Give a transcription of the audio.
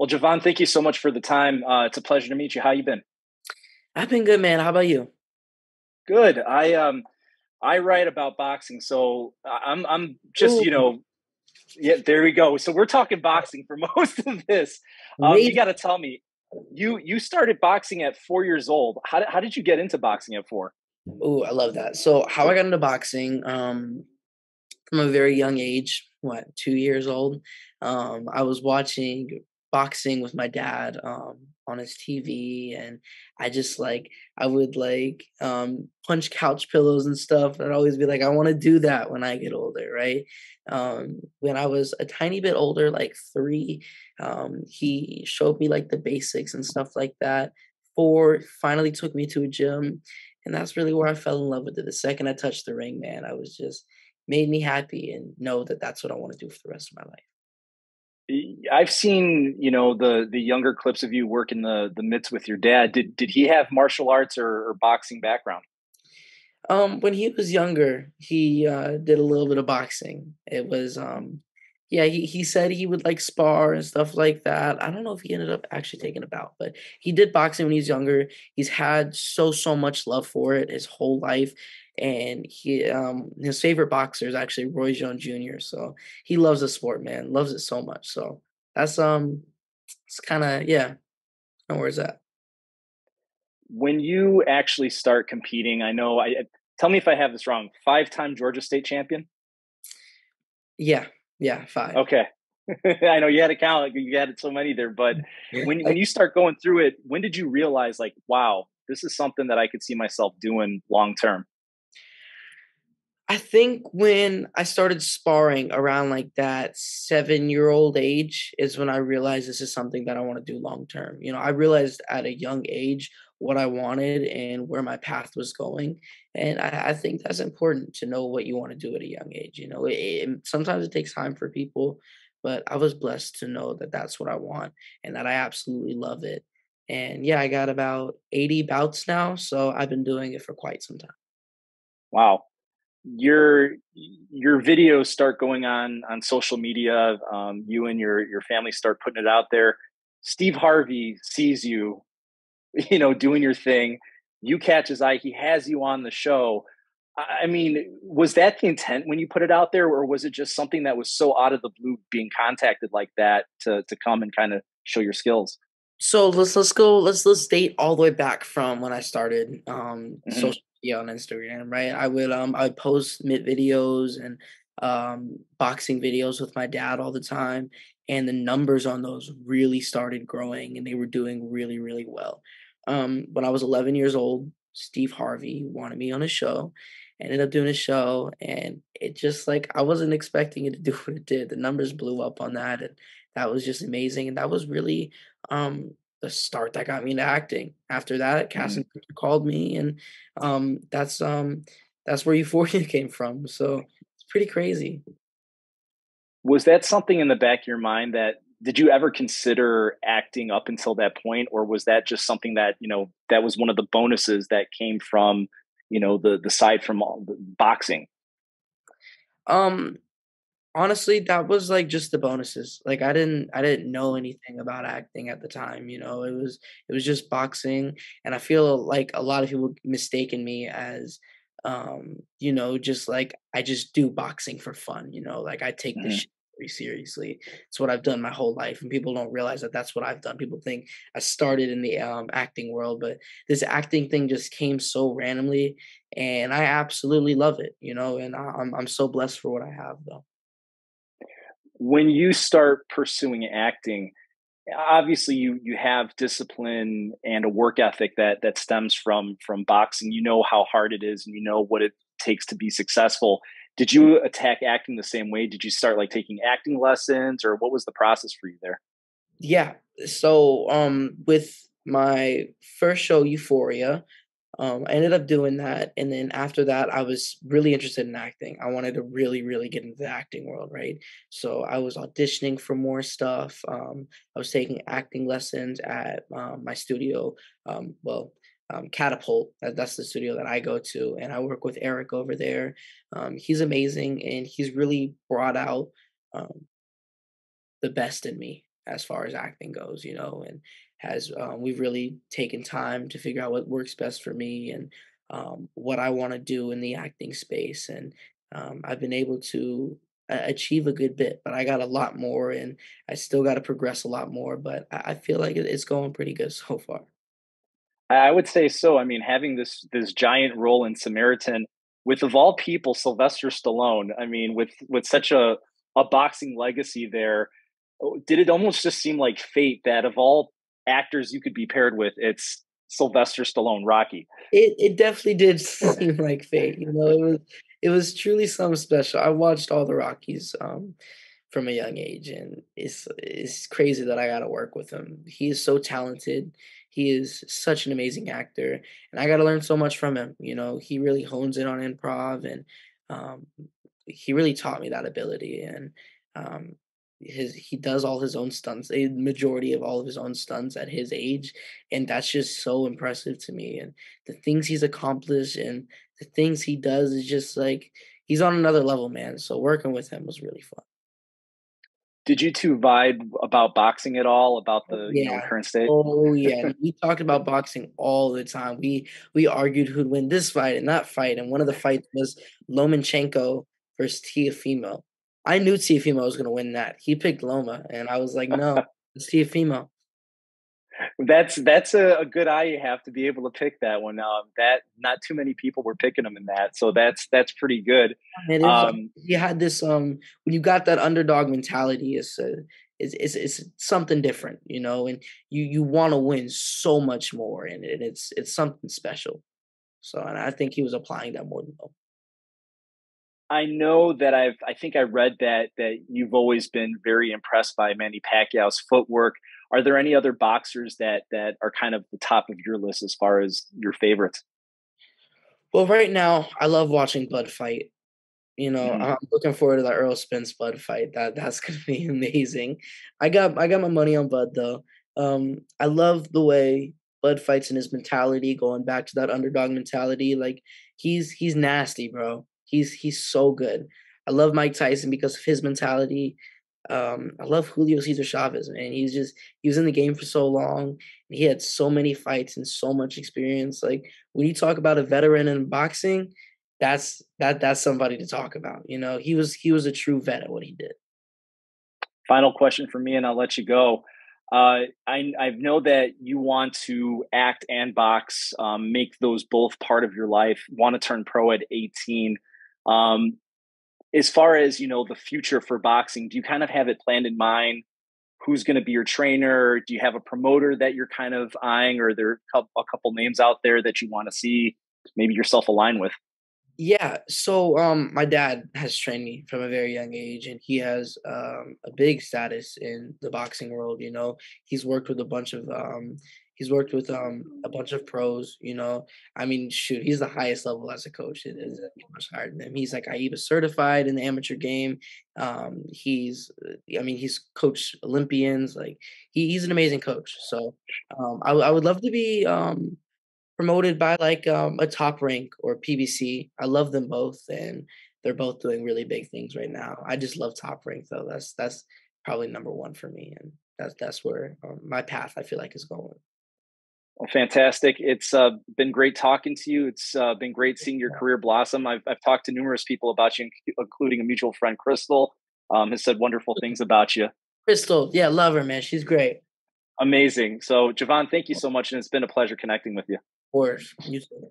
Well, Javon, thank you so much for the time. It's a pleasure to meet you. How you been? I've been good, man. How about you? Good. I write about boxing, so I'm just Ooh, yeah. There we go. So we're talking boxing for most of this. You amazing. got to tell me, you started boxing at 4 years old. How did you get into boxing at four? Ooh, I love that. So, how I got into boxing, from a very young age, what, 2 years old, I was watching boxing with my dad, on his TV, and I just I would punch couch pillows and stuff. And I'd always be like, I want to do that when I get older, right? When I was a tiny bit older, like three, he showed me like the basics and stuff like that. Four finally took me to a gym, and that's really where I fell in love with it. The second I touched the ring, man, I was just made me happy and know that that's what I wanna do for the rest of my life. I've seen the younger clips of you work in the mitts with your dad. Did he have martial arts or boxing background? When he was younger, he, did a little bit of boxing. It was, yeah, he said he would, like, spar and stuff like that. I don't know if he ended up actually taking a bout, but he did boxing when he was younger. He's had so much love for it his whole life, and his favorite boxer is actually Roy Jones Jr., so he loves the sport, man, loves it so much, so that's, it's kinda yeah, kinda where it's at. When you actually start competing, I know tell me if I have this wrong. Five-time Georgia State champion? Yeah, yeah, 5. Okay. I know you had to count, like, you had so many there, but when you start going through it, when did you realize, like, wow, this is something that I could see myself doing long term? I think when I started sparring around like that 7-year-old age is when I realized this is something that I want to do long term. I realized at a young age what I wanted and where my path was going. And I think that's important to know what you want to do at a young age. Sometimes it takes time for people, but I was blessed to know that that's what I want and that I absolutely love it. And yeah, I got about 80 bouts now. So I've been doing it for quite some time. Wow. Your videos start going on social media. You and your family start putting it out there. Steve Harvey sees you, doing your thing. You catch his eye. He has you on the show. I mean, was that the intent when you put it out there, or was it just something that was so out of the blue, being contacted like that to come and kind of show your skills? So let's date all the way back from when I started Hmm. social media on Instagram, right? I would post mid videos and boxing videos with my dad all the time, and the numbers on those really started growing and they were doing really well. When I was 11 years old, Steve Harvey wanted me on a show. I ended up doing a show, and it just like I wasn't expecting it to do what it did. The numbers blew up on that, and that was just amazing. And that was really the start that got me into acting. After that, Hmm. casting director called me, and that's where Euphoria came from. So it's pretty crazy. Was that something in the back of your mind that did you ever consider acting up until that point, or was that just something that that was one of the bonuses that came from the side from all the boxing? Um, Honestly, that was like just the bonuses. Like I didn't know anything about acting at the time. It was just boxing, and I feel like a lot of people mistaken me as just like I just do boxing for fun. Like I take this Hmm. shit very seriously. It's what I've done my whole life, and people don't realize that that's what I've done. People think I started in the acting world, but this acting thing just came so randomly, and I absolutely love it. And I'm so blessed for what I have, though. When you start pursuing acting, obviously you have discipline and a work ethic that stems from boxing. You know how hard it is, and you know what it takes to be successful. Did you attack acting the same way? Did you start like taking acting lessons, or what was the process for you there? Yeah. So, with my first show, Euphoria, I ended up doing that, and then after that, I was really interested in acting. I wanted to really get into the acting world, right? So I was auditioning for more stuff. I was taking acting lessons at my studio. Catapult. That's the studio that I go to, and I work with Eric over there. He's amazing, and he's really brought out um, the best in me. as far as acting goes, and has we've really taken time to figure out what works best for me and what I want to do in the acting space, and I've been able to achieve a good bit, but I got a lot more, and I still got to progress a lot more. But I feel like it's going pretty good so far. I would say so. I mean, having this giant role in Samaritan with, of all people, Sylvester Stallone. I mean, with such a boxing legacy there, did it almost just seem like fate that of all actors you could be paired with, it's Sylvester Stallone, Rocky? It definitely did seem like fate, it was truly something special. I watched all the Rockies, from a young age, and it's crazy that I got to work with him. He is so talented. He is such an amazing actor, and I got to learn so much from him. He really hones in on improv, and um, he really taught me that ability. And um, he does all his own stunts, a majority of all of his own stunts at his age, and that's just so impressive to me. And the things he's accomplished and the things he does is just like he's on another level, man. So working with him was really fun. Did you two vibe about boxing at all? About Oh, the yeah. current state? Oh, yeah, and we talked about boxing all the time. We argued who'd win this fight and that fight, and one of the fights was Lomachenko versus Teofimo. I knew Teofimo was gonna win that. He picked Loma, and I was like, "No, it's Teofimo." That's a good eye you have to be able to pick that one. That not too many people were picking him in that, so that's pretty good. Man, Um, he had this, when you got that underdog mentality, it's something different, and you wanna win so much more, and it's something special. So, and I think he was applying that more than well. I know that I think I read that you've always been very impressed by Manny Pacquiao's footwork. Are there any other boxers that are kind of the top of your list as far as your favorites? Well, right now, I love watching Bud fight. Mhm. I'm looking forward to the Earl Spence Bud fight. That's gonna be amazing. I got my money on Bud though. I love the way Bud fights and his mentality, going back to that underdog mentality. Like he's nasty, bro. He's so good. I love Mike Tyson because of his mentality. I love Julio Cesar Chavez, man. He was in the game for so long, and he had so many fights and so much experience. Like when you talk about a veteran in boxing, that's somebody to talk about. He was a true vet at what he did. Final question for me, and I'll let you go. I know that you want to act and box, make those both part of your life. Want to turn pro at 18. Um, as far as the future for boxing, do you kind of have it planned in mind? Who's going to be your trainer? Do you have a promoter that you're kind of eyeing, or are there a couple names out there that you want to see maybe yourself align with? Yeah, so my dad has trained me from a very young age, and he has a big status in the boxing world. He's worked with a bunch of pros. I mean, shoot, he's the highest level as a coach. It is much higher than him. He's like AIBA certified in the amateur game. I mean, he's coached Olympians. Like he's an amazing coach. So I would love to be promoted by like a Top Rank or PBC. I love them both, and they're both doing really big things right now. I just love Top Rank though. That's probably number one for me, and that's where my path I feel like is going. Well, fantastic. It's been great talking to you. It's been great seeing your career blossom. I've talked to numerous people about you, including a mutual friend, Crystal, has said wonderful things about you. Crystal, yeah, love her, man. She's great. Of Amazing. So, Javon, thank you so much. And it's been a pleasure connecting with you. course, you too.